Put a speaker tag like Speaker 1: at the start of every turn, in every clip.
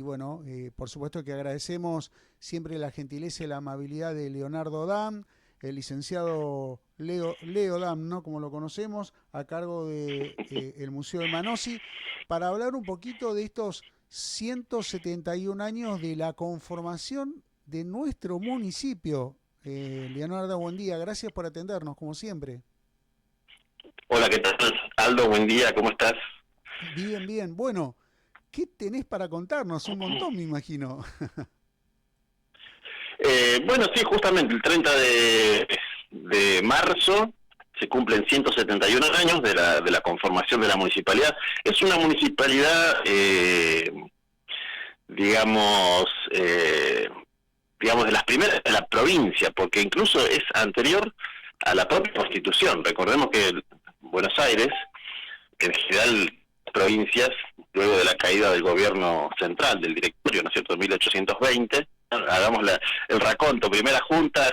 Speaker 1: Y bueno, por supuesto que agradecemos siempre la gentileza y la amabilidad de Leonardo Dam, el licenciado Leo Dam, ¿no? Como lo conocemos, a cargo de el Museo de Manosi, para hablar un poquito de estos 171 años de la conformación de nuestro municipio. Leonardo, buen día, gracias por atendernos, como siempre.
Speaker 2: Hola, ¿qué tal? Aldo, buen día, ¿cómo estás?
Speaker 1: Bien, bien. Bueno, ¿qué tenés para contarnos? Un montón, me imagino.
Speaker 2: Bueno, sí, justamente el 30 de marzo se cumplen 171 años de la conformación de la municipalidad. Es una municipalidad, digamos, digamos, de las primeras de la provincia, porque incluso es anterior a la propia Constitución. Recordemos que Buenos Aires, en general provincias, luego de la caída del gobierno central, del directorio, ¿no es cierto?, en 1820, hagamos el raconto, primera junta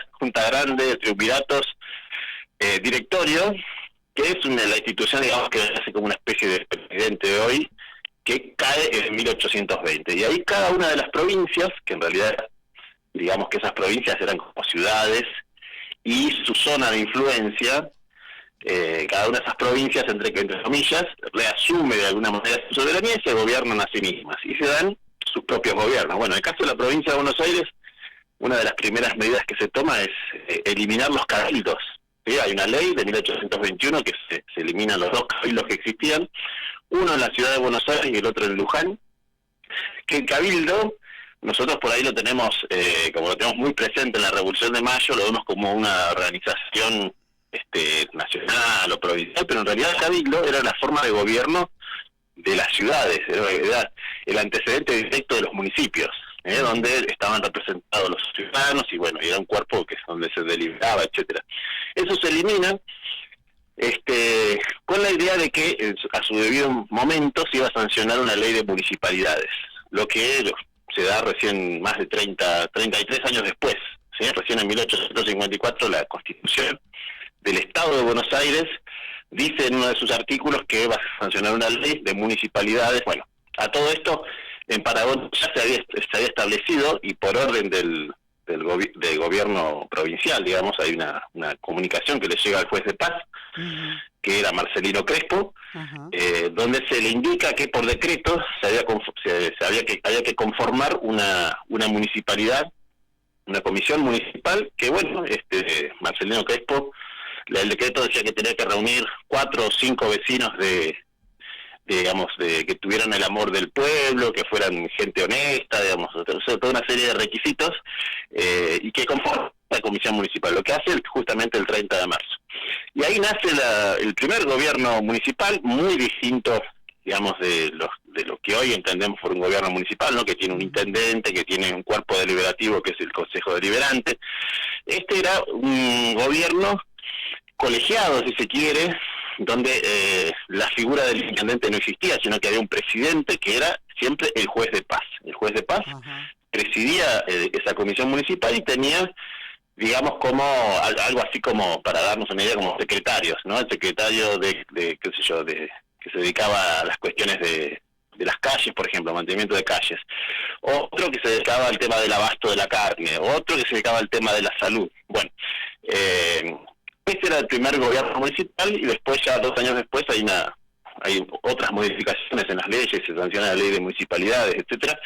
Speaker 2: grande, triunviratos, directorio, que es la institución, digamos, que hace como una especie de presidente de hoy, que cae en 1820. Y ahí cada una de las provincias, que en realidad, digamos que esas provincias eran como ciudades, y su zona de influencia, cada una de esas provincias, entre comillas, reasume de alguna manera su soberanía y se gobiernan a sí mismas, y se dan sus propios gobiernos. Bueno, en el caso de la provincia de Buenos Aires, una de las primeras medidas que se toma es eliminar los cabildos. ¿Sí? Hay una ley de 1821 que se eliminan los dos cabildos que existían, uno en la ciudad de Buenos Aires y el otro en Luján, que el cabildo, nosotros por ahí lo tenemos, como lo tenemos muy presente en la Revolución de Mayo, lo vemos como una organización nacional o provincial, pero en realidad el cabildo era la forma de gobierno de las ciudades, era el antecedente directo de los municipios,
Speaker 1: Ujú.
Speaker 2: donde estaban representados los ciudadanos y bueno, era un cuerpo que es donde se deliberaba, etcétera. Eso se elimina, con la idea de que a su debido momento se iba a sancionar una ley de municipalidades, lo que se da recién más de 33 años después, ¿sí? Recién en 1854 la Constitución del Estado de Buenos Aires dice en uno de sus artículos que va a sancionar una ley de municipalidades. Bueno, a todo esto en Paraguay ya se había establecido, y por orden del gobierno provincial, digamos, hay una comunicación que le llega al juez de paz,
Speaker 1: Ujú.
Speaker 2: que era Marcelino Crespo,
Speaker 1: Ajá.
Speaker 2: donde se le indica que por decreto había que conformar una municipalidad, una comisión municipal, que bueno, Marcelino Crespo, el decreto decía que tenía que reunir 4 o 5 vecinos digamos, de que tuvieran el amor del pueblo, que fueran gente honesta, digamos, toda una serie de requisitos, y que conforman la comisión municipal, lo que hace justamente el 30 de marzo. Y ahí nace el primer gobierno municipal, muy distinto, digamos, de lo que hoy entendemos por un gobierno municipal, ¿no? Que tiene un
Speaker 1: Ujú.
Speaker 2: intendente, que tiene un cuerpo deliberativo que es el Consejo Deliberante. Este era un gobierno colegiado, si se quiere, donde la figura del intendente no existía, sino que había un presidente que era siempre el juez de paz. El juez de paz
Speaker 1: Ajá.
Speaker 2: presidía esa comisión municipal y tenía, digamos, como algo así como, para darnos una idea, como secretarios, ¿no? El secretario de qué sé yo, que se dedicaba a las cuestiones de las calles, por ejemplo, mantenimiento de calles, otro que se dedicaba al tema del abasto de la carne, otro que se dedicaba al tema de la salud. Bueno, eh, este era el primer gobierno municipal, y después, ya 2 años después, hay otras modificaciones en las leyes, se sanciona la ley de municipalidades, etcétera.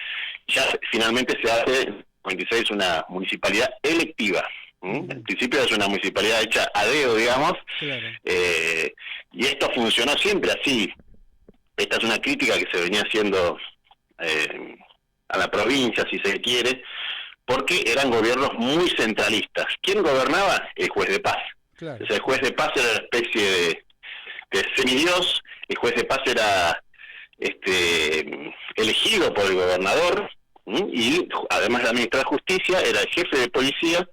Speaker 2: Ya finalmente se hace en 96 una municipalidad electiva. En
Speaker 1: Ujú.
Speaker 2: principio es una municipalidad hecha a dedo, digamos,
Speaker 1: Claro.
Speaker 2: eh, y esto funcionó siempre así. Esta es una crítica que se venía haciendo eh, a la provincia, si se quiere, porque eran gobiernos muy centralistas. ¿Quién gobernaba? El juez de paz. O
Speaker 1: Claro,
Speaker 2: sea, el juez
Speaker 1: claro.
Speaker 2: de paz era una especie de semidios. El juez de paz era elegido por el gobernador, y además de administrar justicia, era el jefe de policía,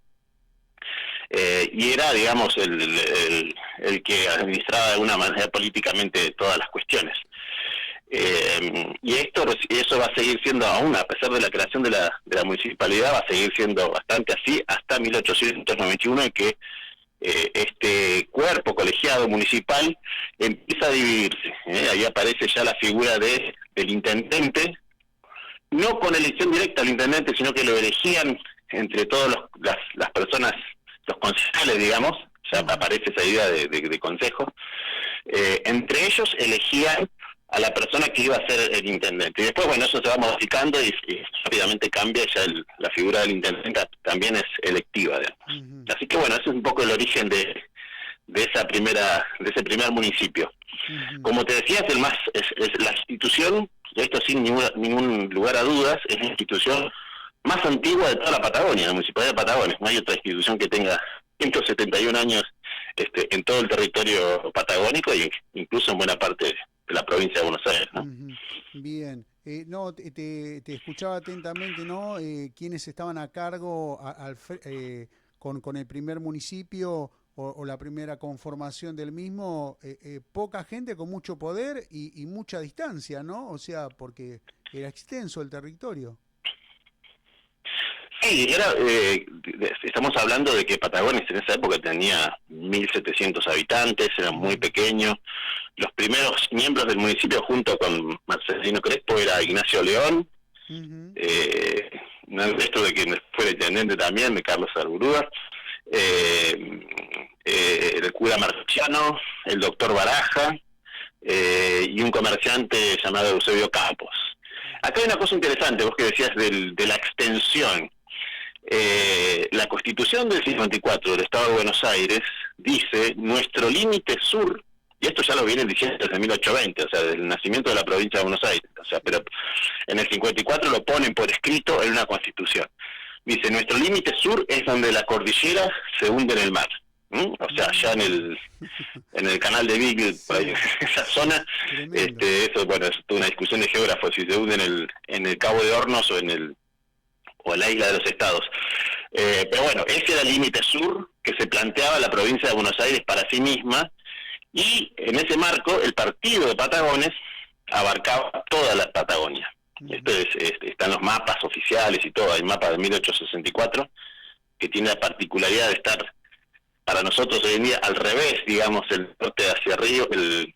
Speaker 2: y era, digamos, el que administraba de alguna manera políticamente todas las cuestiones. Y eso va a seguir siendo, aún a pesar de la creación de la municipalidad, va a seguir siendo bastante así hasta 1891, en que este cuerpo colegiado municipal empieza a dividirse. Ahí aparece ya la figura del intendente, no con elección directa al intendente, sino que lo elegían entre todas las personas, los concejales, digamos, ya aparece esa idea de consejo, entre ellos elegían a la persona que iba a ser el intendente. Y después, bueno, eso se va modificando y rápidamente cambia, ya la figura del intendente también es electiva, digamos. Así que bueno, ese es un poco el origen de ese primer municipio. Como te decía, es la institución, esto sin ningún lugar a dudas, es la institución más antigua de toda la Patagonia, la Municipalidad de Patagones. No hay otra institución que tenga 171 años en todo el territorio patagónico e incluso en buena parte de la provincia de Buenos Aires, ¿no?
Speaker 1: Bien. No, te escuchaba atentamente, ¿no? Quienes estaban a cargo con el primer municipio o la primera conformación del mismo, poca gente con mucho poder y mucha distancia, ¿no? O sea, porque era extenso el territorio.
Speaker 2: Sí, estamos hablando de que Patagones en esa época tenía 1.700 habitantes, era muy pequeño. Los primeros miembros del municipio, junto con Marcelino Crespo, era Ignacio León, esto de quien fue intendente también, de Carlos Arburúa, el cura Marciano, el doctor Baraja, y un comerciante llamado Eusebio Campos. Acá hay una cosa interesante, vos que decías de la extensión. La Constitución del 54 del Estado de Buenos Aires dice: nuestro límite sur, y esto ya lo vienen diciendo desde 1820, o sea, desde el nacimiento de la provincia de Buenos Aires, o sea, pero en el 54 lo ponen por escrito en una Constitución. Dice: nuestro límite sur es donde la cordillera se hunde en el mar. O sea, allá en el canal de Beagle, por ahí, en esa zona, eso, bueno, es toda una discusión de geógrafos, si se hunde en el Cabo de Hornos o en la isla de los Estados. Pero bueno, ese era el límite sur que se planteaba la provincia de Buenos Aires para sí misma, y en ese marco el partido de Patagones abarcaba toda la Patagonia. Esto están los mapas oficiales y todo, hay mapas de 1864 que tiene la particularidad de estar para nosotros hoy en día al revés, digamos, el norte hacia arriba,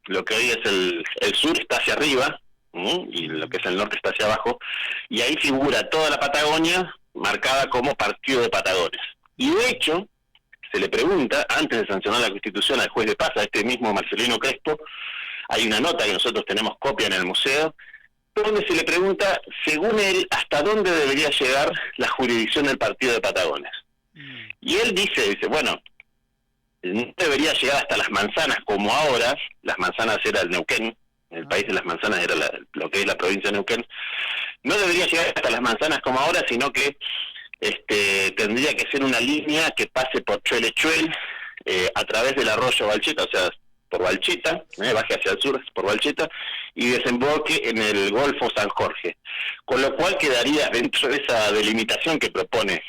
Speaker 2: lo que hoy es el sur está hacia arriba, y lo que es el norte está hacia abajo, y ahí figura toda la Patagonia marcada como partido de Patagones. Y de hecho, se le pregunta, antes de sancionar la Constitución al juez de paz, a este mismo Marcelino Crespo, hay una nota que nosotros tenemos copia en el museo, donde se le pregunta, según él, hasta dónde debería llegar la jurisdicción del partido de Patagones. Y él dice, bueno, no debería llegar hasta las manzanas como ahora. Las manzanas era el Neuquén, el país de las manzanas era lo que es la provincia de Neuquén. No debería llegar hasta las manzanas como ahora, sino que tendría que ser una línea que pase por Chuelechuel, a través del arroyo Balcheta, o sea, por Balcheta, baje hacia el sur por Balcheta, y desemboque en el Golfo San Jorge. Con lo cual quedaría dentro de esa delimitación que proponía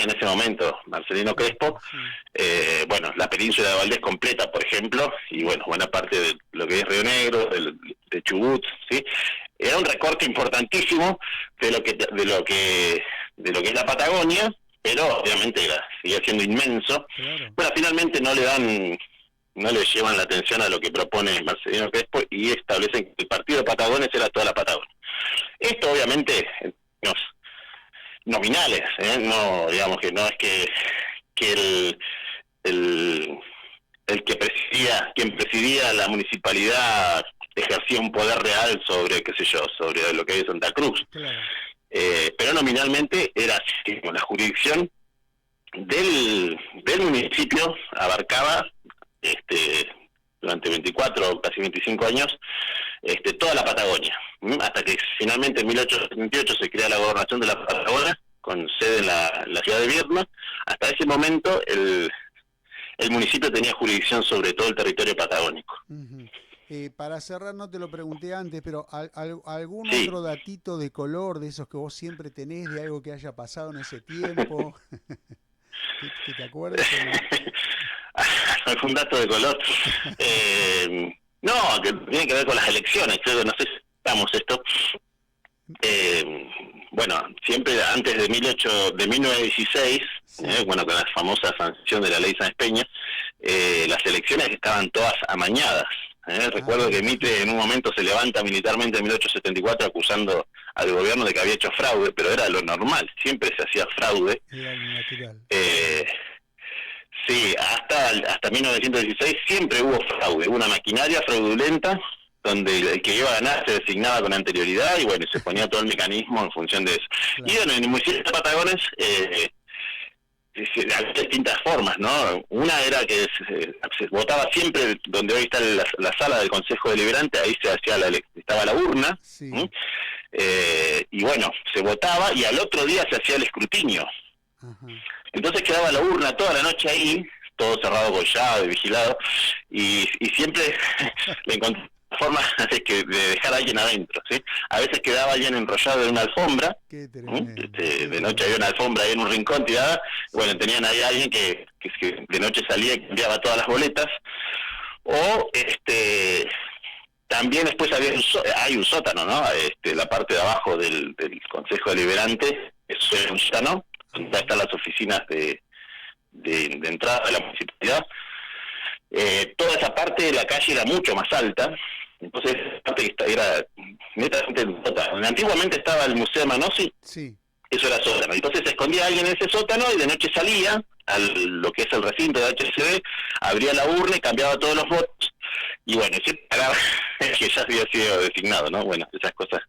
Speaker 2: en ese momento Marcelino Crespo, bueno, la península de Valdés completa, por ejemplo, y bueno, buena parte de lo que es Río Negro, de Chubut, ¿sí? Era un recorte importantísimo de lo que es la Patagonia, pero obviamente seguía siendo inmenso. Claro. Bueno, finalmente no le llevan la atención a lo que propone Marcelino Crespo y establecen que el partido de Patagones era toda la Patagonia. Esto obviamente nominales, no, digamos que no es que quien presidía la municipalidad ejercía un poder real sobre, sobre lo que es Santa Cruz. Claro. Pero nominalmente era así, la jurisdicción del municipio abarcaba durante 24 casi 25 años toda la Patagonia, hasta que finalmente en 1878 se crea la gobernación de la Patagonia con sede en la ciudad de Viedma. Hasta ese momento el municipio tenía jurisdicción sobre todo el territorio patagónico.
Speaker 1: Para cerrar, no te lo pregunté antes, pero ¿algún
Speaker 2: sí.
Speaker 1: otro datito de color de esos que vos siempre tenés, de algo que haya pasado en ese tiempo? ¿Que te acuerdes?
Speaker 2: ¿Algún dato de color? No, que tiene que ver con las elecciones, creo que no sé si estamos esto. Bueno, siempre antes de 1916, sí. Bueno, con la famosa sanción de la ley Sáenz Peña, las elecciones estaban todas amañadas. Recuerdo que Mitre en un momento se levanta militarmente en 1874 acusando al gobierno de que había hecho fraude, pero era lo normal, siempre se hacía fraude.
Speaker 1: Era algo natural.
Speaker 2: Sí, hasta 1916 siempre hubo fraude, hubo una maquinaria fraudulenta donde el que iba a ganar se designaba con anterioridad y bueno, se ponía todo el mecanismo en función de eso. Claro. Y bueno, en el municipio de Patagones había distintas formas, ¿no? Una era que se votaba siempre donde hoy está la sala del Consejo Deliberante, ahí se hacía estaba la urna, sí. Y bueno, se votaba y al otro día se hacía el escrutinio. Ajá. Entonces quedaba la urna toda la noche ahí, todo cerrado con llave, vigilado, y siempre le encontré forma de dejar a alguien adentro, ¿sí? A veces quedaba alguien enrollado en una alfombra, de noche había una alfombra ahí en un rincón tirada, bueno, tenían ahí a alguien que de noche salía y cambiaba todas las boletas, o también después hay un sótano, ¿no? La parte de abajo del Consejo Deliberante, eso es un sótano, donde están las oficinas de entrada de la municipalidad. Toda esa parte de la calle era mucho más alta, entonces parte era netamente sótano. Antiguamente estaba el Museo de Manossi, sí. Eso era sótano, entonces se escondía alguien en ese sótano y de noche salía a lo que es el recinto de HCD, abría la urna y cambiaba todos los votos, y bueno, se pagaba que ya había sido designado, ¿no? Bueno, esas cosas.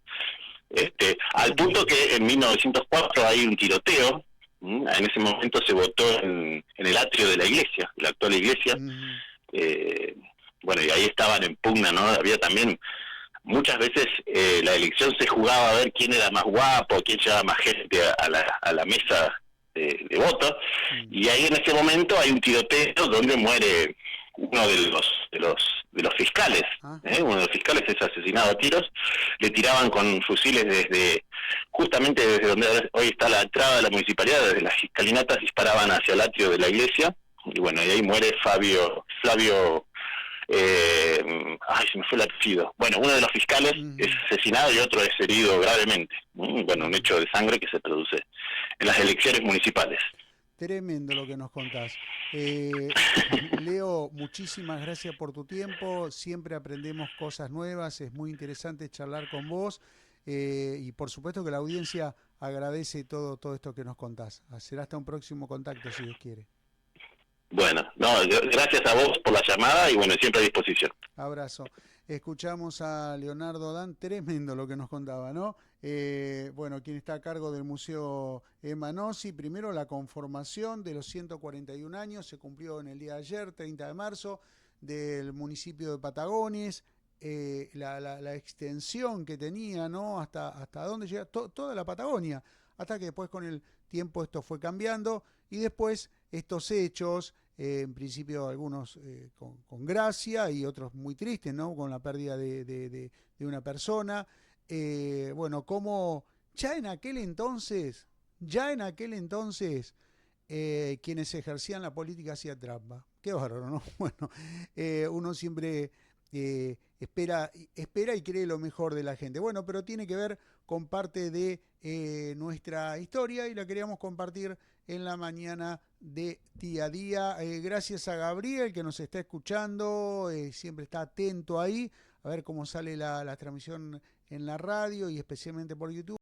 Speaker 2: Al punto que en 1904 hay un tiroteo. En ese momento se votó en el atrio de la iglesia, la actual iglesia. Bueno, y ahí estaban en pugna, ¿no? Había también, muchas veces la elección se jugaba a ver quién era más guapo, quién llevaba más gente a la mesa de voto, y ahí en ese momento hay un tiroteo donde muere uno de los fiscales. Uno de los fiscales es asesinado a tiros, le tiraban con fusiles justamente desde donde hoy está la entrada de la municipalidad, desde las escalinatas disparaban hacia el atrio de la iglesia, y bueno, y ahí muere Flavio, se me fue el apellido. Bueno, uno de los fiscales es asesinado y otro es herido gravemente. Bueno, un hecho de sangre que se produce en las elecciones municipales.
Speaker 1: Tremendo lo que nos contás. Leo, muchísimas gracias por tu tiempo, siempre aprendemos cosas nuevas, es muy interesante charlar con vos y por supuesto que la audiencia agradece todo esto que nos contás. Será hasta un próximo contacto si Dios quiere.
Speaker 2: Bueno, gracias a vos por la llamada y bueno, siempre a disposición.
Speaker 1: Abrazo. Escuchamos a Leonardo Dam, tremendo lo que nos contaba, ¿no? Bueno, quien está a cargo del Museo Manossi, primero la conformación de los 141 años, se cumplió en el día de ayer, 30 de marzo, del municipio de Patagones, la extensión que tenía, ¿no? Hasta dónde llega, toda la Patagonia, hasta que después con el tiempo esto fue cambiando y después estos hechos, en principio algunos con gracia y otros muy tristes, ¿no? Con la pérdida de una persona. Bueno, como ya en aquel entonces, quienes ejercían la política hacían trampa. Qué bárbaro, ¿no? Bueno, uno siempre espera y cree lo mejor de la gente. Bueno, pero tiene que ver con parte de nuestra historia y la queríamos compartir en la mañana de día a día. Gracias a Gabriel que nos está escuchando, siempre está atento ahí, a ver cómo sale la transmisión en la radio y especialmente por YouTube.